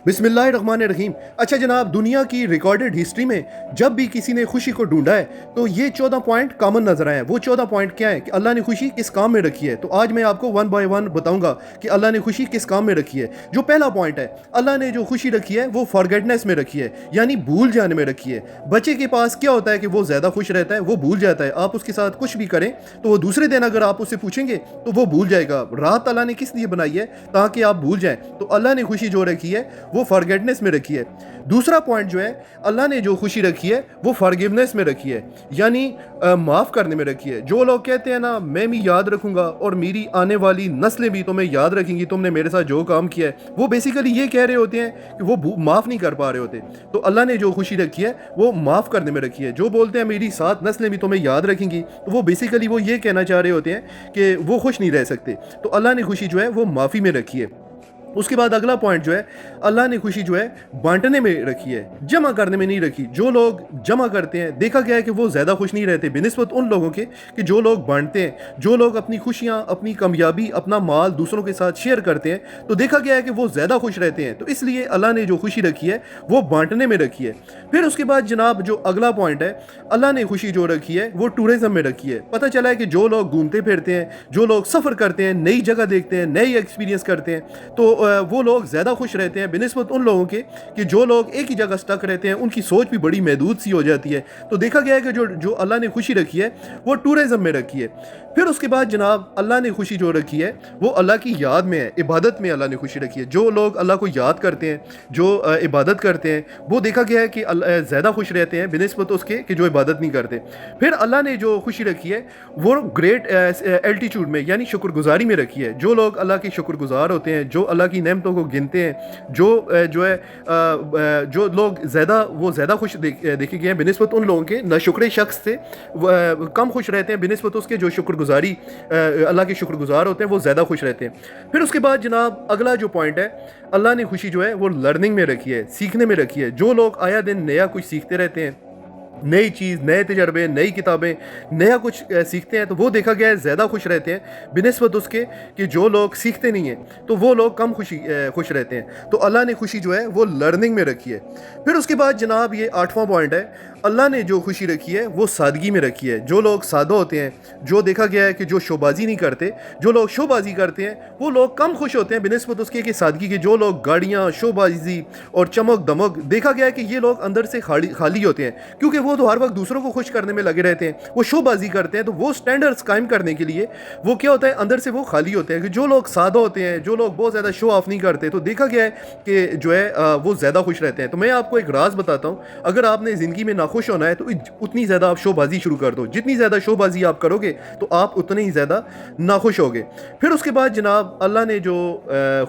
बिस्मिल्लाहिर्रहमानिर्रहीम। अच्छा जनाब, दुनिया की रिकॉर्डेड हिस्ट्री में जब भी किसी ने खुशी को ढूंढा है तो ये 14 पॉइंट कॉमन नजर आए हैं। वो 14 पॉइंट क्या है कि अल्लाह ने खुशी किस काम में रखी है। तो आज मैं आपको वन बाय वन बताऊंगा कि अल्लाह ने खुशी किस काम में रखी है। जो पहला पॉइंट है, अल्लाह ने जो खुशी रखी है वो फॉरगेटनेस में रखी है, यानी भूल जाने में रखी है। बच्चे के पास क्या होता है कि वो ज़्यादा खुश रहता है, वो भूल जाता है। आप उसके साथ कुछ भी करें तो वो दूसरे दिन अगर आप उससे पूछेंगे तो वो भूल जाएगा। रात अल्लाह ने किस लिए बनाई है? ताकि आप भूल जाएं। तो अल्लाह ने खुशी जो रखी है वो फॉरगेटनेस में रखी है। दूसरा पॉइंट जो है, अल्लाह ने जो खुशी रखी है वो फॉरगिवनेस में रखी है, यानी माफ़ करने में रखी है। जो लोग कहते हैं ना, मैं भी याद रखूंगा और मेरी आने वाली नस्लें भी तुम्हें याद रखेंगी तुमने मेरे साथ जो काम किया है, वो बेसिकली ये कह रहे होते हैं कि वो माफ़ नहीं कर पा रहे होते। तो अल्लाह ने जो खुशी रखी है वो माफ़ करने में रखी है। जो बोलते हैं मेरी 7 नस्लें भी तुम्हें याद रखेंगी, तो वो बेसिकली वो ये कहना चाह रहे होते हैं कि वो खुश नहीं रह सकते। तो अल्लाह ने खुशी जो है वो माफ़ी में रखी है। उसके बाद अगला पॉइंट जो है, अल्लाह ने खुशी जो है बांटने में रखी है, जमा करने में नहीं रखी। जो लोग जमा करते हैं, देखा गया है कि वो ज़्यादा खुश नहीं रहते बिनिस्बत उन लोगों के कि जो लोग बांटते हैं। जो लोग अपनी खुशियाँ, अपनी कामयाबी, अपना माल दूसरों के साथ शेयर करते हैं, तो देखा गया है कि वो ज़्यादा खुश रहते हैं। तो इसलिए अल्लाह ने जो खुशी रखी है वो बांटने में रखी है। फिर उसके बाद जनाब जो अगला पॉइंट है, अल्लाह ने खुशी जो रखी है वो टूरिज़म में रखी है। पता चला है कि जो लोग घूमते फिरते हैं, जो लोग सफ़र करते हैं, नई जगह देखते हैं, नई एक्सपीरियंस करते हैं, तो वो लोग ज़्यादा खुश रहते हैं बिनिस्बत उन लोगों के कि जो लोग एक ही जगह स्टक रहते हैं। उनकी सोच भी बड़ी महदूद सी हो जाती है। तो देखा गया है कि जो अल्लाह ने खुशी रखी है वो टूरिज़म में रखी है। फिर उसके बाद जनाब अल्लाह ने खुशी जो रखी है वो अल्लाह की याद में है, इबादत में अल्लाह ने खुशी रखी है। जो लोग अल्लाह को याद करते हैं, जो इबादत करते हैं, वो देखा गया है कि ज़्यादा खुश रहते हैं बिनिस्बत उसके कि जो इबादत नहीं करते। फिर अल्लाह ने जो खुशी रखी है वो ग्रेट एल्टीट्यूड में, यानी शुक्रगुजारी में रखी है। जो लोग अल्लाह के शुक्रगुजार होते हैं, जो अल्लाह की नेमतों को गिनते हैं, जो लोग ज़्यादा खुश देखे गए हैं बिनिस्बत उन लोगों के नाशुक्र शख्स से कम खुश रहते हैं बिनिस्बत उसके जो शुक्रगुजारी अल्लाह के शुक्रगुजार होते हैं, वो ज़्यादा खुश रहते हैं। फिर उसके बाद जनाब अगला जो पॉइंट है, अल्लाह ने खुशी जो है वो लर्निंग में रखी है, सीखने में रखी है। जो लोग आया दिन नया कुछ सीखते रहते हैं, नई चीज़, नए तजर्बे, नई किताबें, नया कुछ सीखते हैं, तो वो देखा गया है ज़्यादा खुश रहते हैं बिनिस्बत उसके कि जो लोग सीखते नहीं हैं, तो वो लोग कम खुश रहते हैं। तो अल्लाह ने खुशी जो है वो लर्निंग में रखी है। फिर उसके बाद जनाब ये 8वां पॉइंट है, अल्लाह ने जो खुशी रखी है वो सादगी में रखी है। जो लोग सादा होते हैं, जो देखा गया है कि जो शोबाजी नहीं करते, जो लोग शोबाजी करते हैं, वो लोग कम खुश होते हैं बिनिस्बत उसके कि सादगी के। जो लोग गाड़ियाँ, शोबाजी और चमक दमक, देखा गया है कि ये लोग अंदर से खाली होते हैं, क्योंकि वो तो हर वक्त दूसरों को खुश करने में लगे रहते हैं, वो शोबाजी करते हैं। तो वो स्टैंडर्ड्स कायम करने के लिए वो क्या होता है, अंदर से वो खाली होते हैं। कि जो लोग सादा होते हैं, जो लोग बहुत ज़्यादा शो ऑफ नहीं करते, तो देखा गया है कि जो है वो ज़्यादा खुश रहते हैं। तो मैं आपको एक राज बताता हूँ, अगर आपने ज़िंदगी में नाखुश होना है तो उतनी ज़्यादा आप शोबाजी शुरू कर दो। जितनी ज़्यादा शोबाजी आप करोगे तो आप उतने ही ज़्यादा नाखुश होगे। फिर उसके बाद जनाब अल्लाह ने जो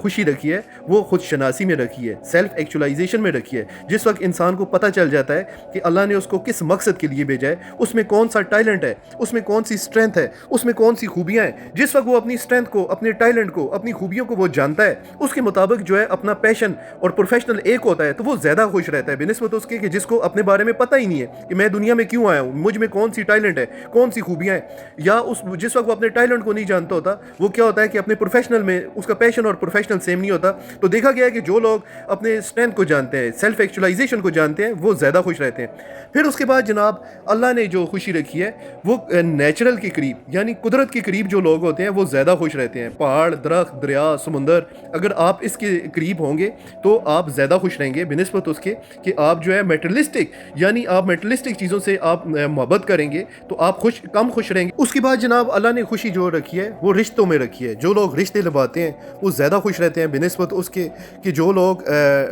खुशी रखी है वो खुद शनासी में रखी है, सेल्फ एक्चुअलाइजेशन में रखी है। जिस वक्त इंसान को पता चल जाता है कि अल्लाह ने उसको किस मकसद के लिए भेजा है, उसमें कौन सा टैलेंट है, उसमें कौन सी स्ट्रेंथ है, उसमें कौन सी खूबियाँ हैं, जिस वक्त वो अपनी स्ट्रेंथ को, अपने टैलेंट को, अपनी खूबियों को वो जानता है, उसके मुताबिक जो है अपना पैशन और प्रोफेशनल एक होता है, तो वो ज़्यादा खुश रहता है बिनिस्बत उसके कि जिसको अपने बारे में पता ही नहीं है कि मैं दुनिया में क्यों आया हूँ, मुझ में कौन सी टैलेंट है, कौन सी खूबियाँ हैं। या जिस वक्त वो अपने टैलेंट को नहीं जानता होता, वो क्या होता है कि अपने प्रोफेशनल में उसका पैशन और प्रोफेशनल सेम नहीं होता। तो देखा गया है कि जो लोग अपने स्ट्रेंथ को जानते हैं, सेल्फ एक्चुअलाइजेशन को जानते हैं, वो ज़्यादा खुश रहते हैं। फिर उसके बाद जनाब अल्लाह ने जो खुशी रखी है वो नेचुरल के करीब, यानी कुदरत के करीब जो लोग होते हैं वो ज़्यादा खुश रहते हैं। पहाड़, दरख्त, दरिया, समुंदर, अगर आप इसके करीब होंगे तो आप ज़्यादा खुश रहेंगे बिनिस्बत उसके कि आप जो है मेटलिस्टिक, यानी आप मेटलिस्टिक चीज़ों से आप मोहब्बत करेंगे तो आप कम खुश रहेंगे। उसके बाद जनाब अल्लाह ने खुशी जो रखी है वो रिश्तों में रखी है। जो लोग रिश्ते निभाते हैं वो ज़्यादा खुश रहते हैं बिनिस्बत उसके कि जो लोग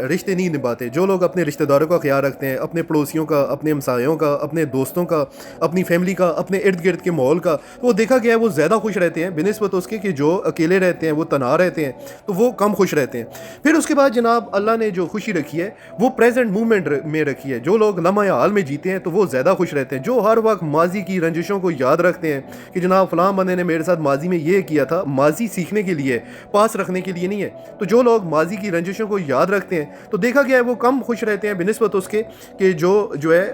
रिश्ते नहीं निभाते। जो लोग अपने रिश्तेदारों का ख्याल रखते हैं, अपने पड़ोसियों का, अपने हमसायों का, अपने दोस्तों का, अपनी फैमिली का, अपने इर्द गिर्द के माहौल का, वो देखा गया है वो ज़्यादा खुश रहते हैं बिनिस्बत उसके कि जो अकेले रहते हैं, वो तन्हा रहते हैं, तो वो कम खुश रहते हैं। फिर उसके बाद जनाब अल्लाह ने जो खुशी रखी है वो प्रेजेंट मूवमेंट में रखी है। जो लोग लम्हा हाल میں جیتے ہیں تو وہ زیادہ خوش رہتے ہیں. جو ہر وقت ماضی کی رنجشوں کو یاد رکھتے ہیں کہ جناب فلاں بندے نے میرے ساتھ ماضی میں یہ کیا تھا, ماضی سیکھنے کے لیے, پاس رکھنے کے لیے نہیں ہے. تو جو لوگ ماضی کی رنجشوں کو یاد رکھتے ہیں تو دیکھا گیا ہے وہ کم خوش رہتے ہیں بنسبت اس کے کہ جو ہے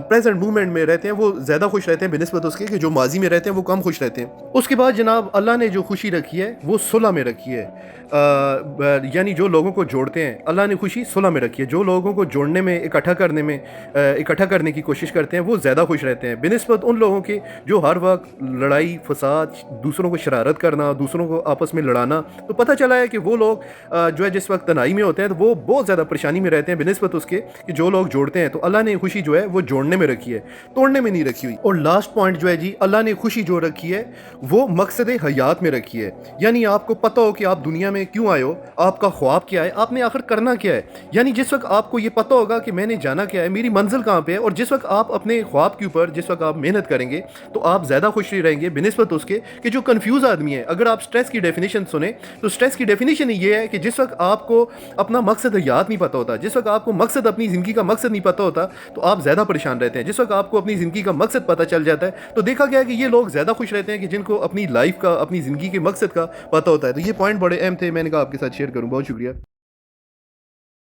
پریزنٹ مومنٹ میں رہتے ہیں, وہ زیادہ خوش رہتے ہیں بنسبت اس کے کہ جو ماضی میں رہتے ہیں وہ کم خوش رہتے ہیں. اس کے بعد جناب اللہ نے جو خوشی رکھی ہے وہ صلح میں رکھی ہے. یعنی جو لوگوں کو جوڑتے ہیں اللہ نے خوشی صلح میں رکھی ہے. جو لوگوں کو جوڑنے میں, اکٹھا کرنے کی کوشش کرتے ہیں وہ زیادہ خوش رہتے ہیں بنسبت ان لوگوں کے جو ہر وقت لڑائی فساد, دوسروں کو شرارت کرنا, دوسروں کو آپس میں لڑانا. تو پتہ چلا ہے کہ وہ لوگ جو ہے جس وقت تنہائی میں ہوتے ہیں تو وہ بہت زیادہ پریشانی میں رہتے ہیں بنسبت اس کے کہ جو لوگ جوڑتے ہیں. تو اللہ نے خوشی جو ہے وہ جوڑنے میں رکھی ہے, توڑنے میں نہیں رکھی ہوئی. اور لاسٹ پوائنٹ جو ہے جی, اللہ نے خوشی جو رکھی ہے وہ مقصد حیات میں رکھی ہے. یعنی آپ کو پتہ ہو کہ آپ دنیا میں کیوں آئے ہو, آپ کا خواب کیا ہے, آپ نے آخر کرنا کیا ہے. یعنی جس وقت آپ کو یہ پتہ ہوگا کہ میں نے جانا کیا ہے, میری منزل کہاں پہ ہے, اور جس وقت آپ اپنے خواب کے اوپر جس وقت آپ محنت کریں گے تو آپ زیادہ خوش رہیں گے بنسبت اس کے کہ جو کنفیوز آدمی ہے. اگر آپ سٹریس کی ڈیفینیشن سنیں تو سٹریس کی ڈیفینیشن یہ ہے کہ جس وقت آپ کو اپنا مقصد حیات نہیں پتہ ہوتا, جس وقت آپ کو مقصد اپنی زندگی کا مقصد نہیں پتہ ہوتا تو آپ زیادہ پریشان رہتے ہیں. جس وقت آپ کو اپنی زندگی کا مقصد پتہ چل جاتا ہے تو دیکھا گیا ہے کہ یہ لوگ زیادہ خوش رہتے ہیں کہ جن کو اپنی لائف کا, اپنی زندگی کے مقصد کا پتہ ہوتا ہے. تو یہ پوائنٹ بڑے اہم تھے, میں نے کہا آپ کے ساتھ شیئر کروں. بہت شکریہ.